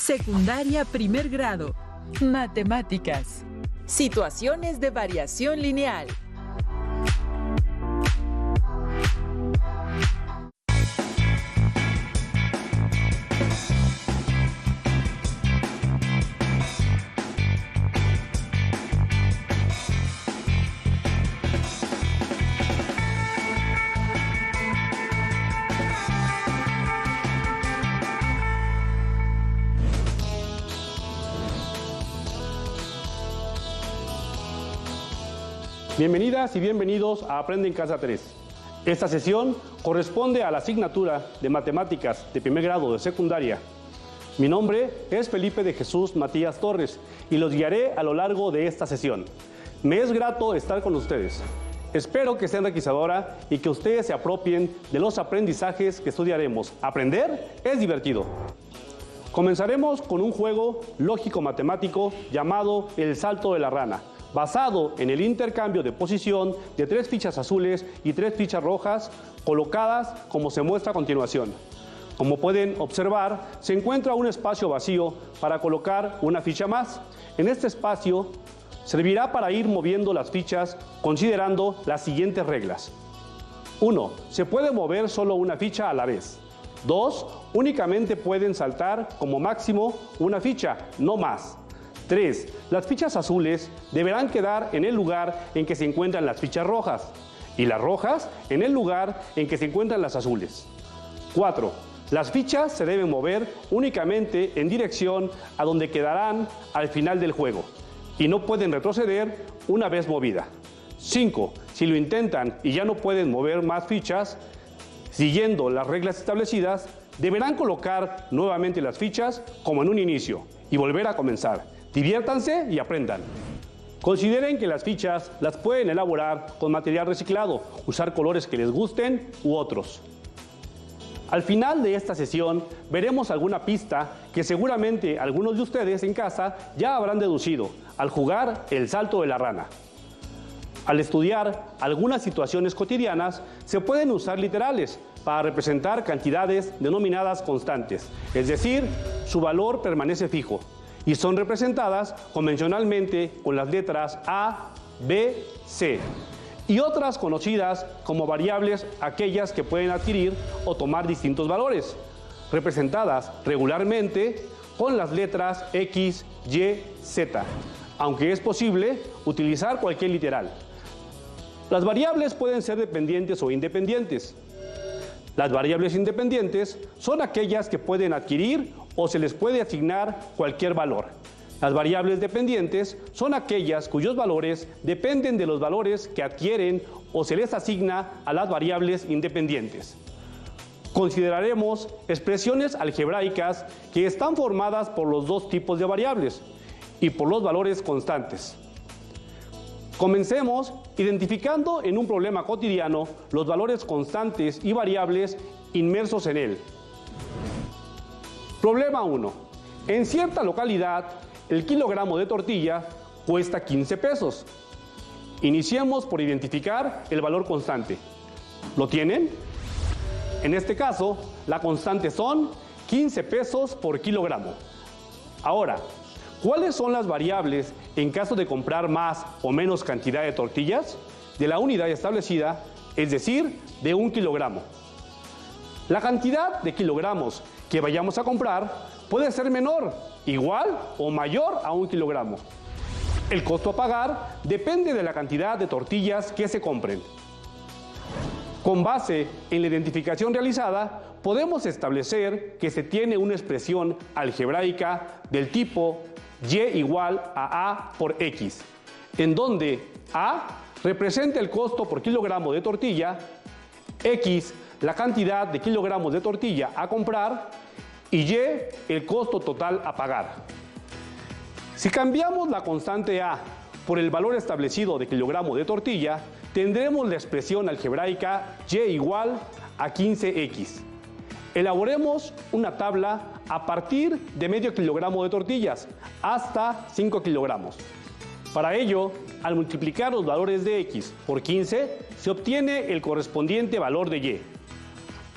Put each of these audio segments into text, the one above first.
Secundaria primer grado. Matemáticas. Situaciones de variación lineal. Bienvenidas y bienvenidos a Aprende en Casa 3. Esta sesión corresponde a la asignatura de Matemáticas de primer grado de secundaria. Mi nombre es Felipe de Jesús Matías Torres y los guiaré a lo largo de esta sesión. Me es grato estar con ustedes. Espero que sea enriquecedora y que ustedes se apropien de los aprendizajes que estudiaremos. Aprender es divertido. Comenzaremos con un juego lógico-matemático llamado El Salto de la Rana, basado en el intercambio de posición de 3 fichas azules y 3 fichas rojas colocadas como se muestra a continuación. Como pueden observar, se encuentra un espacio vacío para colocar una ficha más. En este espacio servirá para ir moviendo las fichas considerando las siguientes reglas. 1. Se puede mover solo una ficha a la vez. 2. Únicamente pueden saltar como máximo una ficha, no más. 3. Las fichas azules deberán quedar en el lugar en que se encuentran las fichas rojas y las rojas en el lugar en que se encuentran las azules. 4. Las fichas se deben mover únicamente en dirección a donde quedarán al final del juego y no pueden retroceder una vez movida. 5. Si lo intentan y ya no pueden mover más fichas, siguiendo las reglas establecidas, deberán colocar nuevamente las fichas como en un inicio y volver a comenzar. Diviértanse y aprendan. Consideren que las fichas las pueden elaborar con material reciclado, usar colores que les gusten u otros. Al final de esta sesión veremos alguna pista que seguramente algunos de ustedes en casa ya habrán deducido al jugar el salto de la rana. Al estudiar algunas situaciones cotidianas se pueden usar literales para representar cantidades denominadas constantes, es decir, su valor permanece fijo, y son representadas convencionalmente con las letras A, B, C, y otras conocidas como variables, aquellas que pueden adquirir o tomar distintos valores, representadas regularmente con las letras X, Y, Z, aunque es posible utilizar cualquier literal. Las variables pueden ser dependientes o independientes. Las variables independientes son aquellas que pueden adquirir o se les puede asignar cualquier valor. Las variables dependientes son aquellas cuyos valores dependen de los valores que adquieren o se les asigna a las variables independientes. Consideraremos expresiones algebraicas que están formadas por los dos tipos de variables y por los valores constantes. Comencemos identificando en un problema cotidiano los valores constantes y variables inmersos en él. Problema 1. En cierta localidad, el kilogramo de tortilla cuesta 15 pesos. Iniciemos por identificar el valor constante. ¿Lo tienen? En este caso, la constante son 15 pesos por kilogramo. Ahora, ¿cuáles son las variables en caso de comprar más o menos cantidad de tortillas de la unidad establecida, es decir, de 1 kilogramo? La cantidad de kilogramos que vayamos a comprar puede ser menor, igual o mayor a 1 kilogramo. El costo a pagar depende de la cantidad de tortillas que se compren. Con base en la identificación realizada, podemos establecer que se tiene una expresión algebraica del tipo Y igual a A por X, en donde A representa el costo por kilogramo de tortilla, X la cantidad de kilogramos de tortilla a comprar y Y el costo total a pagar. Si cambiamos la constante A por el valor establecido de kilogramo de tortilla, tendremos la expresión algebraica Y igual a 15X. Elaboremos una tabla a partir de medio kilogramo de tortillas hasta 5 kilogramos. Para ello, al multiplicar los valores de X por 15, se obtiene el correspondiente valor de Y.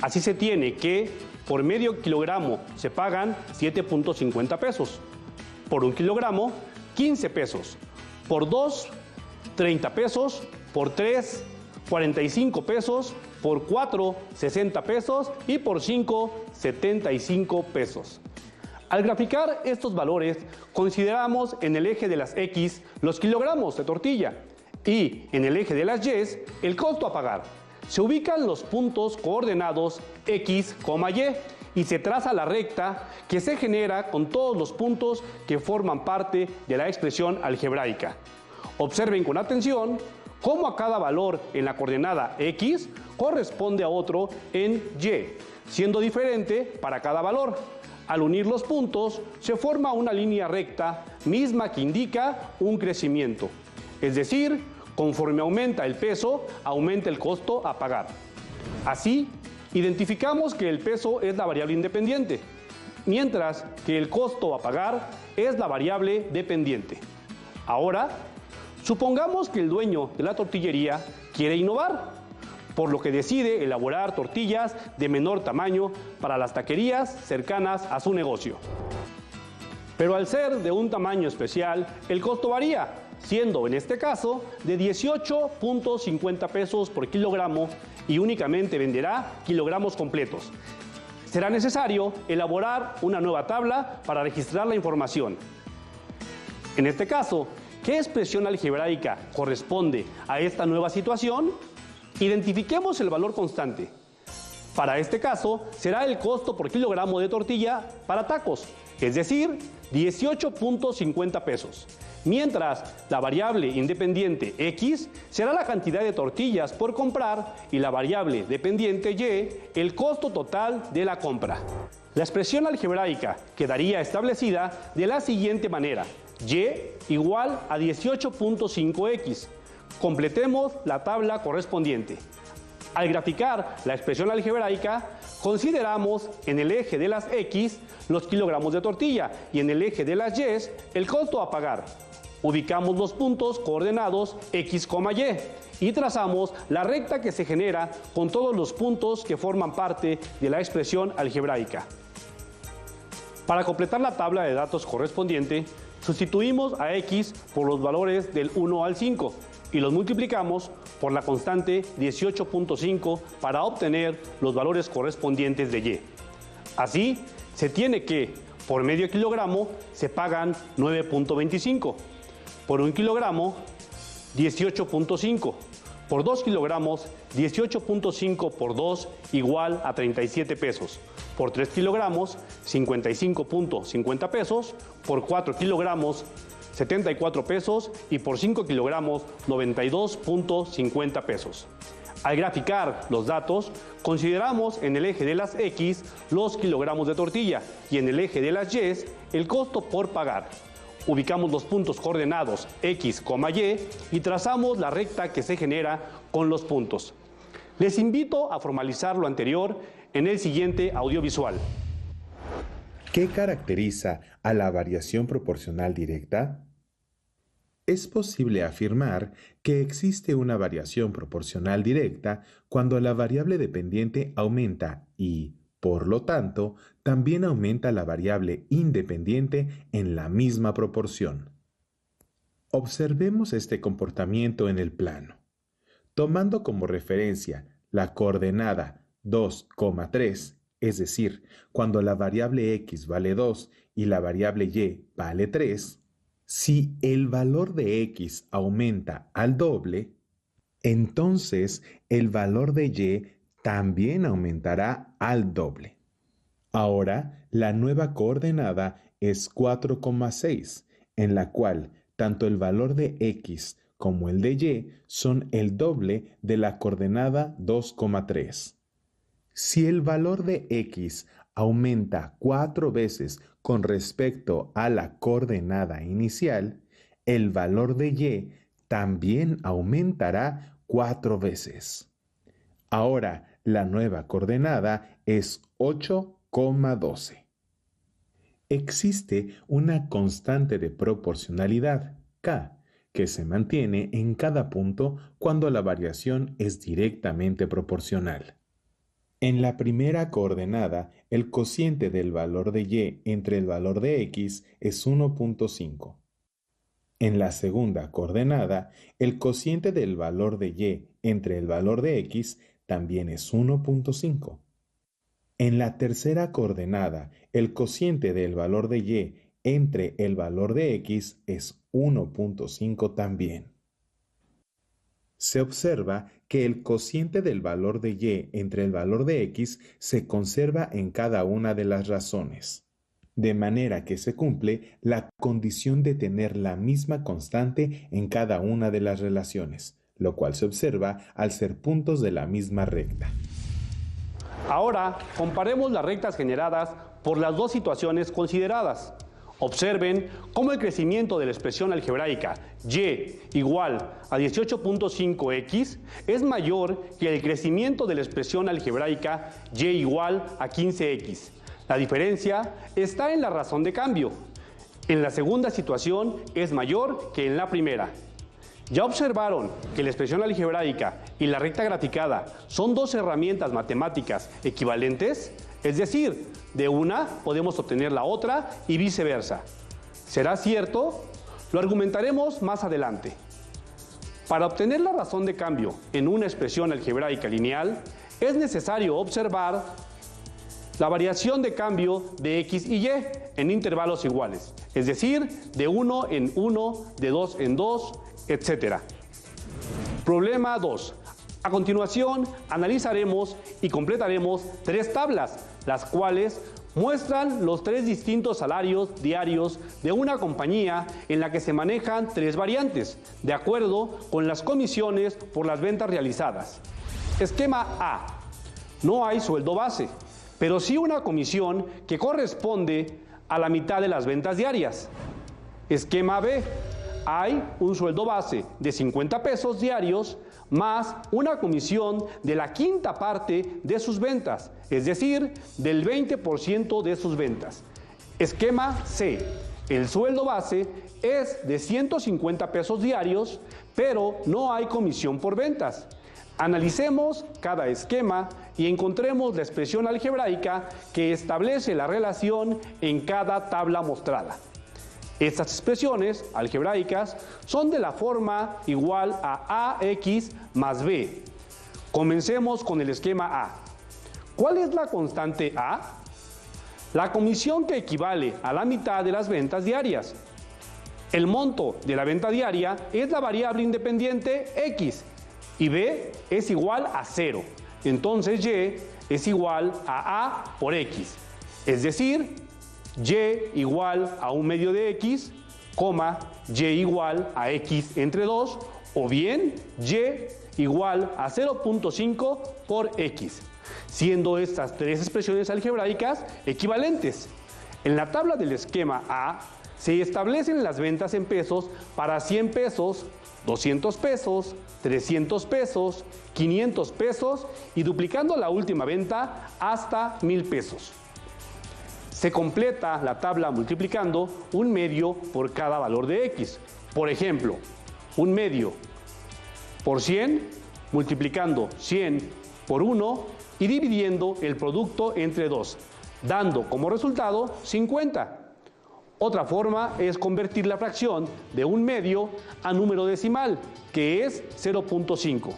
Así se tiene que por medio kilogramo se pagan 7.50 pesos. Por 1 kilogramo, 15 pesos. Por 2, 30 pesos. Por 3, 45 pesos. Por 4, 60 pesos. Y por 5, 75 pesos. Al graficar estos valores, consideramos en el eje de las X los kilogramos de tortilla y en el eje de las Y el costo a pagar. Se ubican los puntos coordenados X, Y se traza la recta que se genera con todos los puntos que forman parte de la expresión algebraica. Observen con atención cómo a cada valor en la coordenada X corresponde a otro en Y, siendo diferente para cada valor. Al unir los puntos, se forma una línea recta misma que indica un crecimiento. Es decir, conforme aumenta el peso, aumenta el costo a pagar. Así, identificamos que el peso es la variable independiente, mientras que el costo a pagar es la variable dependiente. Ahora, supongamos que el dueño de la tortillería quiere innovar, por lo que decide elaborar tortillas de menor tamaño para las taquerías cercanas a su negocio. Pero al ser de un tamaño especial, el costo varía, siendo en este caso de 18.50 pesos por kilogramo y únicamente venderá kilogramos completos. Será necesario elaborar una nueva tabla para registrar la información. En este caso, ¿qué expresión algebraica corresponde a esta nueva situación? Identifiquemos el valor constante. Para este caso, será el costo por kilogramo de tortilla para tacos, es decir, 18.50 pesos. Mientras la variable independiente X será la cantidad de tortillas por comprar y la variable dependiente Y el costo total de la compra. La expresión algebraica quedaría establecida de la siguiente manera: Y igual a 18.5X. Completemos la tabla correspondiente. Al graficar la expresión algebraica, consideramos en el eje de las X los kilogramos de tortilla y en el eje de las Y el costo a pagar. Ubicamos los puntos coordenados X, Y y trazamos la recta que se genera con todos los puntos que forman parte de la expresión algebraica. Para completar la tabla de datos correspondiente, sustituimos a X por los valores del 1 al 5 y los multiplicamos por la constante 18.5 para obtener los valores correspondientes de Y. Así, se tiene que, por medio kilogramo, se pagan 9.25, por 1 kilogramo, 18.5, por 2 kilogramos, 18.5 por 2 igual a 37 pesos, por 3 kilogramos, 55.50 pesos, por 4 kilogramos, 74 pesos y por 5 kilogramos 92.50 pesos. Al graficar los datos, consideramos en el eje de las X los kilogramos de tortilla y en el eje de las Y el costo por pagar. Ubicamos los puntos coordenados X, Y y trazamos la recta que se genera con los puntos. Les invito a formalizar lo anterior en el siguiente audiovisual. ¿Qué caracteriza a la variación proporcional directa? Es posible afirmar que existe una variación proporcional directa cuando la variable dependiente aumenta y, por lo tanto, también aumenta la variable independiente en la misma proporción. Observemos este comportamiento en el plano. Tomando como referencia la coordenada 2,3, es decir, cuando la variable X vale 2 y la variable Y vale 3, si el valor de X aumenta al doble, entonces el valor de Y también aumentará al doble. Ahora, la nueva coordenada es 4,6, en la cual tanto el valor de X como el de Y son el doble de la coordenada 2,3. Si el valor de X aumenta 4 veces con respecto a la coordenada inicial, el valor de Y también aumentará 4 veces. Ahora, la nueva coordenada es 8,12. Existe una constante de proporcionalidad, K, que se mantiene en cada punto cuando la variación es directamente proporcional. En la primera coordenada, el cociente del valor de y entre el valor de x es 1.5. En la segunda coordenada, el cociente del valor de y entre el valor de x también es 1.5. En la tercera coordenada, el cociente del valor de y entre el valor de x es 1.5 también. Se observa que el cociente del valor de y entre el valor de x se conserva en cada una de las razones, de manera que se cumple la condición de tener la misma constante en cada una de las relaciones, lo cual se observa al ser puntos de la misma recta. Ahora, comparemos las rectas generadas por las dos situaciones consideradas. Observen cómo el crecimiento de la expresión algebraica y igual a 18.5x es mayor que el crecimiento de la expresión algebraica y igual a 15x. La diferencia está en la razón de cambio. En la segunda situación es mayor que en la primera. ¿Ya observaron que la expresión algebraica y la recta graficada son dos herramientas matemáticas equivalentes? Es decir, de una podemos obtener la otra y viceversa. ¿Será cierto? Lo argumentaremos más adelante. Para obtener la razón de cambio en una expresión algebraica lineal, es necesario observar la variación de cambio de x y y en intervalos iguales, es decir, de 1 en 1, de 2 en 2, etc. Problema 2. A continuación, analizaremos y completaremos tres tablas, las cuales muestran los tres distintos salarios diarios de una compañía en la que se manejan tres variantes, de acuerdo con las comisiones por las ventas realizadas. Esquema A. No hay sueldo base, pero sí una comisión que corresponde a la mitad de las ventas diarias. Esquema B. Hay un sueldo base de 50 pesos diarios más una comisión de la quinta parte de sus ventas, es decir, del 20% de sus ventas. Esquema C. El sueldo base es de 150 pesos diarios, pero no hay comisión por ventas. Analicemos cada esquema y encontremos la expresión algebraica que establece la relación en cada tabla mostrada. Estas expresiones algebraicas son de la forma igual a ax más b. Comencemos con el esquema A. ¿Cuál es la constante A? La comisión que equivale a la mitad de las ventas diarias. El monto de la venta diaria es la variable independiente x y b es igual a 0. Entonces y es igual a por x, es decir, y igual a 1/2 de x, y igual a x entre 2, o bien y igual a 0.5 por x, siendo estas tres expresiones algebraicas equivalentes. En la tabla del esquema A se establecen las ventas en pesos para 100 pesos, 200 pesos, 300 pesos, 500 pesos y duplicando la última venta hasta 1000 pesos. Se completa la tabla multiplicando 1/2 por cada valor de x. Por ejemplo, 1/2 por 100, multiplicando 100 por 1 y dividiendo el producto entre 2, dando como resultado 50. Otra forma es convertir la fracción de 1/2 a número decimal, que es 0.5,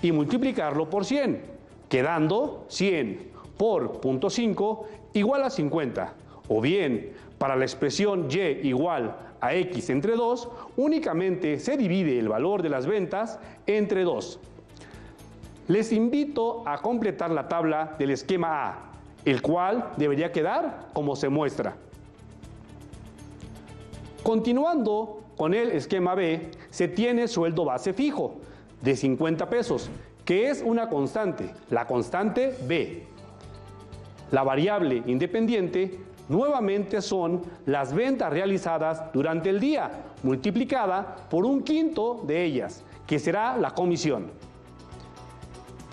y multiplicarlo por 100, quedando 100 por 0.5 igual a 50, o bien, para la expresión y igual a x entre 2, únicamente se divide el valor de las ventas entre 2. Les invito a completar la tabla del esquema A, el cual debería quedar como se muestra. Continuando con el esquema B, se tiene sueldo base fijo de 50 pesos, que es una constante, la constante B. La variable independiente nuevamente son las ventas realizadas durante el día, multiplicada por 1/5 de ellas, que será la comisión.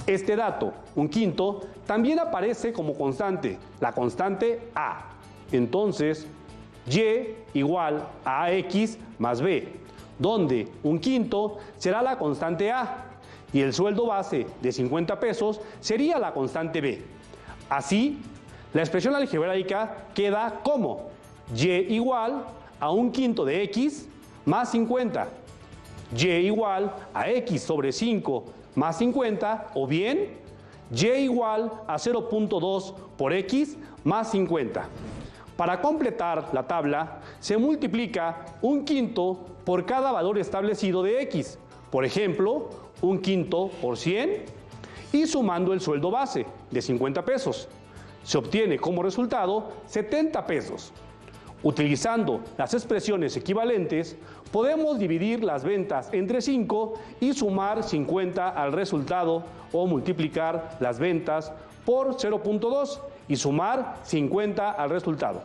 Este dato, 1/5, también aparece como constante, la constante A. Entonces, y igual a ax más b, donde 1/5 será la constante A y el sueldo base de 50 pesos sería la constante B. Así, la expresión algebraica queda como y igual a 1/5 de x más 50, y igual a x sobre 5 más 50, o bien y igual a 0.2 por x más 50. Para completar la tabla, se multiplica 1/5 por cada valor establecido de x, por ejemplo, 1/5 por 100, y sumando el sueldo base de 50 pesos. Se obtiene como resultado 70 pesos. Utilizando las expresiones equivalentes, podemos dividir las ventas entre 5 y sumar 50 al resultado, o multiplicar las ventas por 0.2 y sumar 50 al resultado.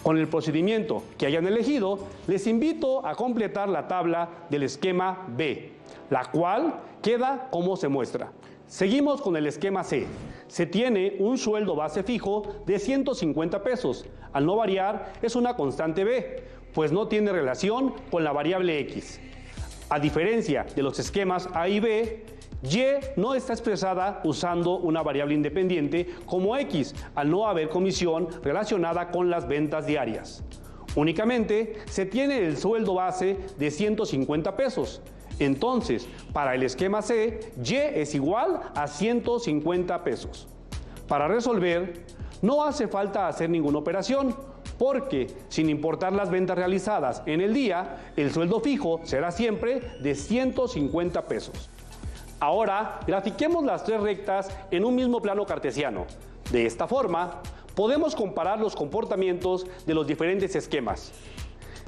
Con el procedimiento que hayan elegido, les invito a completar la tabla del esquema B, la cual queda como se muestra. Seguimos con el esquema C. Se tiene un sueldo base fijo de 150 pesos. Al no variar, es una constante B, pues no tiene relación con la variable X. A diferencia de los esquemas A y B, Y no está expresada usando una variable independiente como X, al no haber comisión relacionada con las ventas diarias. Únicamente se tiene el sueldo base de 150 pesos. Entonces, para el esquema C, Y es igual a 150 pesos. Para resolver, no hace falta hacer ninguna operación, porque sin importar las ventas realizadas en el día, el sueldo fijo será siempre de 150 pesos. Ahora, grafiquemos las tres rectas en un mismo plano cartesiano. De esta forma, podemos comparar los comportamientos de los diferentes esquemas.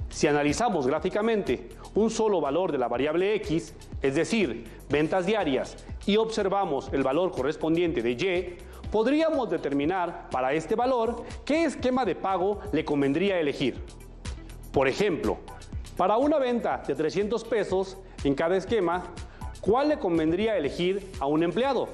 Si analizamos gráficamente un solo valor de la variable X, es decir, ventas diarias, y observamos el valor correspondiente de Y, podríamos determinar para este valor qué esquema de pago le convendría elegir. Por ejemplo, para una venta de 300 pesos en cada esquema, ¿cuál le convendría elegir a un empleado?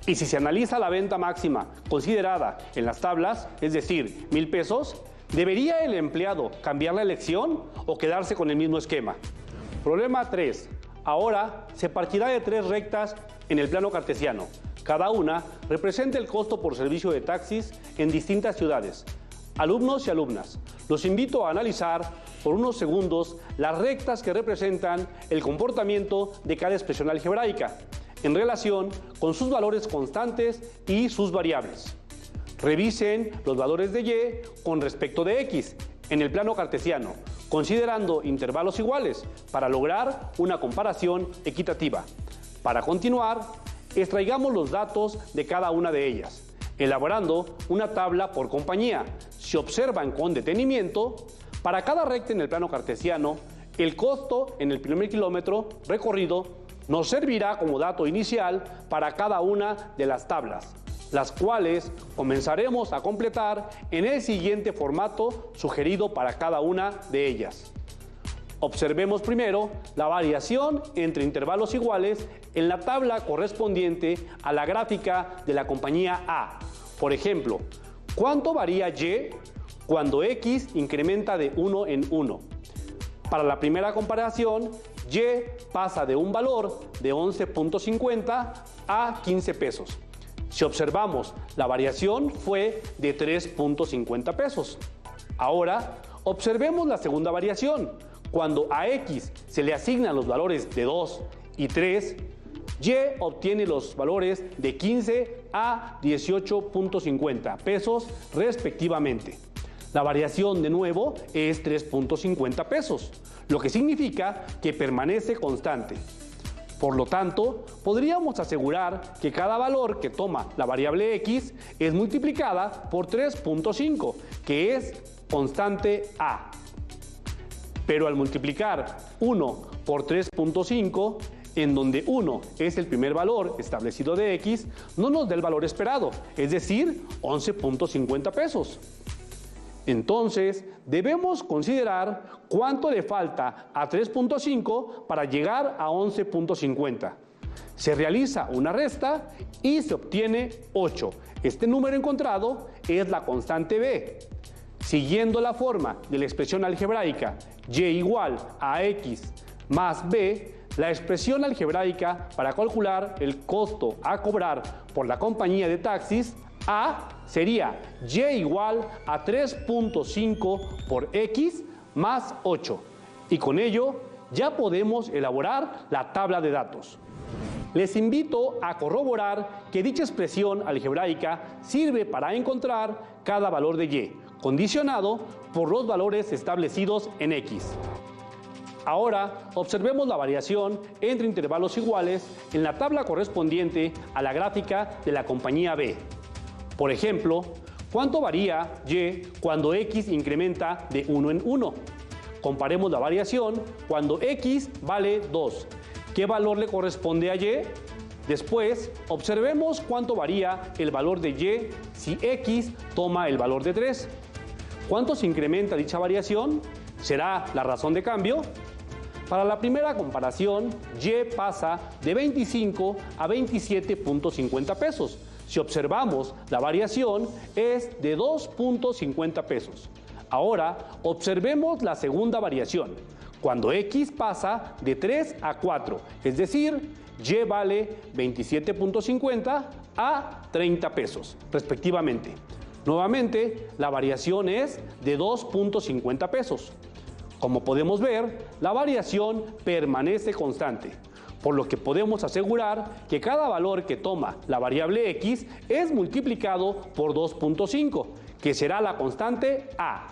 Y si se analiza la venta máxima considerada en las tablas, es decir, 1,000 pesos, ¿debería el empleado cambiar la elección o quedarse con el mismo esquema? Problema 3. Ahora se partirá de tres rectas en el plano cartesiano. Cada una representa el costo por servicio de taxis en distintas ciudades. Alumnos y alumnas, los invito a analizar por unos segundos las rectas que representan el comportamiento de cada expresión algebraica en relación con sus valores constantes y sus variables. Revisen los valores de Y con respecto de X en el plano cartesiano, considerando intervalos iguales para lograr una comparación equitativa. Para continuar, extraigamos los datos de cada una de ellas, elaborando una tabla por compañía. Si observan con detenimiento, para cada recta en el plano cartesiano, el costo en el primer kilómetro recorrido nos servirá como dato inicial para cada una de las tablas, las cuales comenzaremos a completar en el siguiente formato sugerido para cada una de ellas. Observemos primero la variación entre intervalos iguales en la tabla correspondiente a la gráfica de la compañía A. Por ejemplo, ¿cuánto varía Y cuando X incrementa de 1 en 1? Para la primera comparación, Y pasa de un valor de 11.50 a 15 pesos. Si observamos, la variación fue de 3.50 pesos. Ahora, observemos la segunda variación. Cuando a X se le asignan los valores de 2 y 3, Y obtiene los valores de 15 a 18.50 pesos respectivamente. La variación de nuevo es 3.50 pesos, lo que significa que permanece constante. Por lo tanto, podríamos asegurar que cada valor que toma la variable X es multiplicada por 3.5, que es constante A. Pero al multiplicar 1 por 3.5, en donde 1 es el primer valor establecido de X, no nos da el valor esperado, es decir, 11.50 pesos. Entonces, debemos considerar cuánto le falta a 3.5 para llegar a 11.50. Se realiza una resta y se obtiene 8. Este número encontrado es la constante B. Siguiendo la forma de la expresión algebraica Y igual a X más B, la expresión algebraica para calcular el costo a cobrar por la compañía de taxis, A sería Y igual a 3.5 por X más 8. Y con ello ya podemos elaborar la tabla de datos. Les invito a corroborar que dicha expresión algebraica sirve para encontrar cada valor de Y, condicionado por los valores establecidos en X. Ahora observemos la variación entre intervalos iguales en la tabla correspondiente a la gráfica de la compañía B. Por ejemplo, ¿cuánto varía Y cuando X incrementa de 1 en 1? Comparemos la variación cuando X vale 2. ¿Qué valor le corresponde a Y? Después, observemos cuánto varía el valor de Y si X toma el valor de 3. ¿Cuánto se incrementa dicha variación? ¿Será la razón de cambio? Para la primera comparación, Y pasa de 25 a 27.50 pesos. Si observamos, la variación es de 2.50 pesos. Ahora, observemos la segunda variación, cuando X pasa de 3 a 4, es decir, Y vale 27.50 a 30 pesos, respectivamente. Nuevamente, la variación es de 2.50 pesos. Como podemos ver, la variación permanece constante, por lo que podemos asegurar que cada valor que toma la variable X es multiplicado por 2.5, que será la constante A.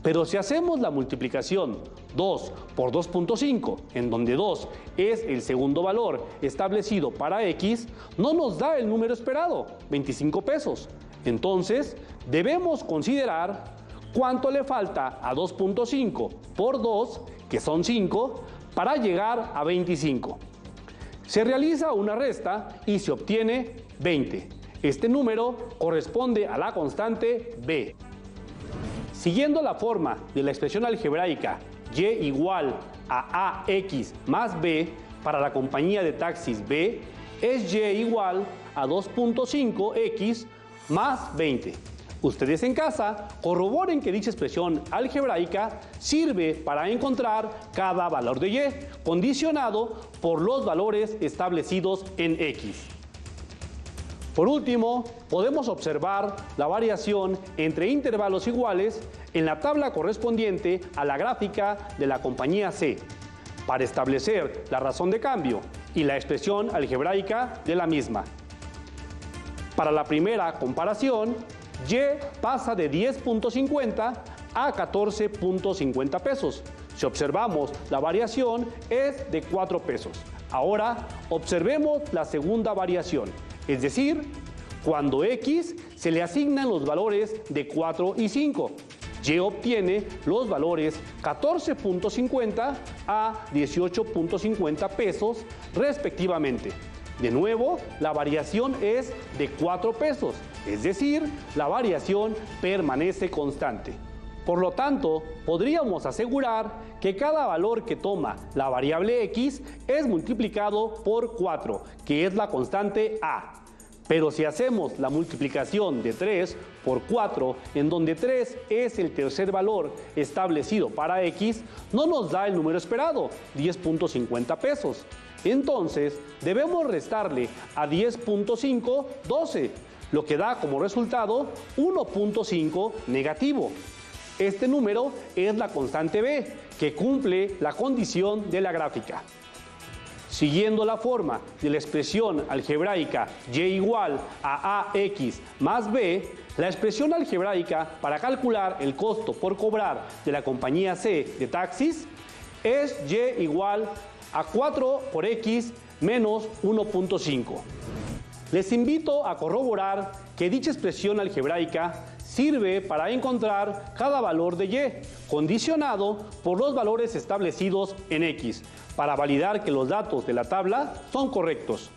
Pero si hacemos la multiplicación 2 por 2.5, en donde 2 es el segundo valor establecido para X, no nos da el número esperado, 25 pesos. Entonces, debemos considerar cuánto le falta a 2.5 por 2, que son 5, para llegar a 25. Se realiza una resta y se obtiene 20. Este número corresponde a la constante B. Siguiendo la forma de la expresión algebraica Y igual a AX más B para la compañía de taxis B, es Y igual a 2.5X más 20. Ustedes en casa corroboren que dicha expresión algebraica sirve para encontrar cada valor de Y, condicionado por los valores establecidos en X. Por último, podemos observar la variación entre intervalos iguales en la tabla correspondiente a la gráfica de la compañía C, para establecer la razón de cambio y la expresión algebraica de la misma. Para la primera comparación, Y pasa de 10.50 a 14.50 pesos. Si observamos, la variación es de 4 pesos. Ahora, observemos la segunda variación, es decir, cuando X se le asignan los valores de 4 y 5. Y obtiene los valores 14.50 a 18.50 pesos respectivamente. De nuevo, la variación es de 4 pesos, es decir, la variación permanece constante. Por lo tanto, podríamos asegurar que cada valor que toma la variable X es multiplicado por 4, que es la constante A. Pero si hacemos la multiplicación de 3 por 4, en donde 3 es el tercer valor establecido para X, no nos da el número esperado, 10.50 pesos. Entonces, debemos restarle a 10.5, 12, lo que da como resultado 1.5 negativo. Este número es la constante B, que cumple la condición de la gráfica. Siguiendo la forma de la expresión algebraica Y igual a AX más B, la expresión algebraica para calcular el costo por cobrar de la compañía C de taxis es Y igual a 4 por X menos 1.5. Les invito a corroborar que dicha expresión algebraica sirve para encontrar cada valor de Y, condicionado por los valores establecidos en X, para validar que los datos de la tabla son correctos.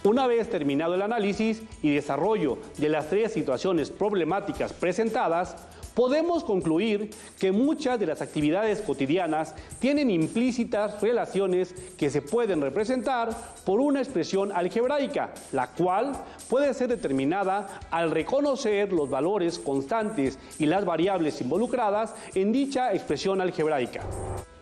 Una vez terminado el análisis y desarrollo de las 3 situaciones problemáticas presentadas, podemos concluir que muchas de las actividades cotidianas tienen implícitas relaciones que se pueden representar por una expresión algebraica, la cual puede ser determinada al reconocer los valores constantes y las variables involucradas en dicha expresión algebraica.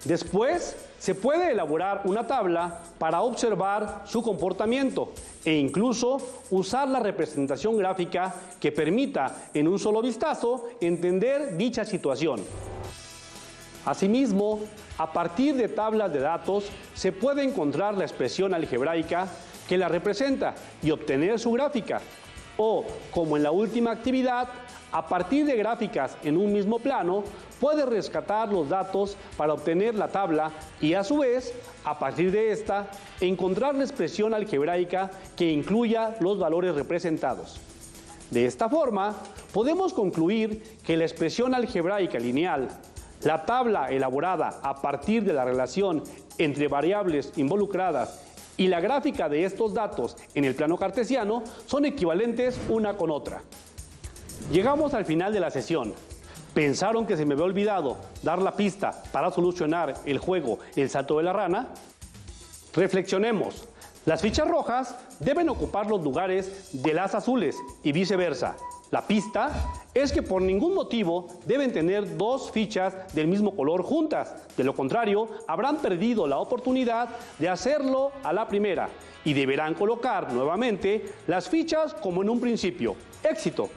Después, se puede elaborar una tabla para observar su comportamiento e incluso usar la representación gráfica que permita en un solo vistazo entender dicha situación. Asimismo, a partir de tablas de datos se puede encontrar la expresión algebraica que la representa y obtener su gráfica. O, como en la última actividad, a partir de gráficas en un mismo plano, puede rescatar los datos para obtener la tabla y a su vez, a partir de esta, encontrar la expresión algebraica que incluya los valores representados. De esta forma, podemos concluir que la expresión algebraica lineal, la tabla elaborada a partir de la relación entre variables involucradas y la gráfica de estos datos en el plano cartesiano son equivalentes una con otra. Llegamos al final de la sesión. ¿Pensaron que se me había olvidado dar la pista para solucionar el juego El salto de la rana? Reflexionemos. Las fichas rojas deben ocupar los lugares de las azules y viceversa. La pista es que por ningún motivo deben tener dos fichas del mismo color juntas. De lo contrario, habrán perdido la oportunidad de hacerlo a la primera y deberán colocar nuevamente las fichas como en un principio. ¡Éxito!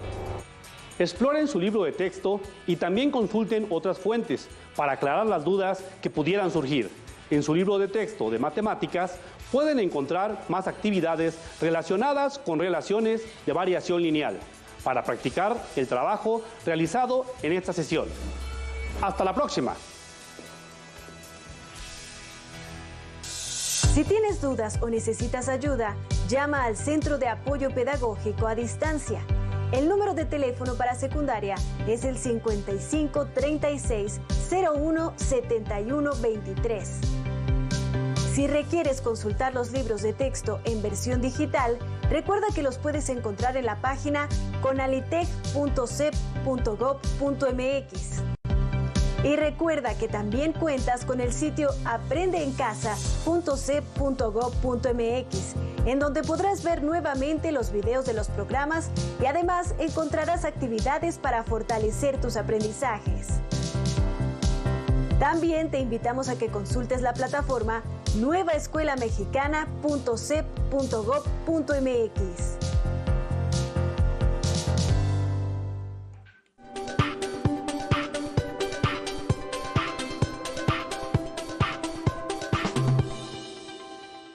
Exploren su libro de texto y también consulten otras fuentes para aclarar las dudas que pudieran surgir. En su libro de texto de matemáticas pueden encontrar más actividades relacionadas con relaciones de variación lineal para practicar el trabajo realizado en esta sesión. ¡Hasta la próxima! Si tienes dudas o necesitas ayuda, llama al Centro de Apoyo Pedagógico a Distancia. El número de teléfono para secundaria es el 55 36 01 71 23. Si requieres consultar los libros de texto en versión digital, recuerda que los puedes encontrar en la página conalitec.cep.gov.mx. Y recuerda que también cuentas con el sitio aprendeencasa.cep.gov.mx, en donde podrás ver nuevamente los videos de los programas y además encontrarás actividades para fortalecer tus aprendizajes. También te invitamos a que consultes la plataforma nuevaescuelamexicana.cep.gov.mx.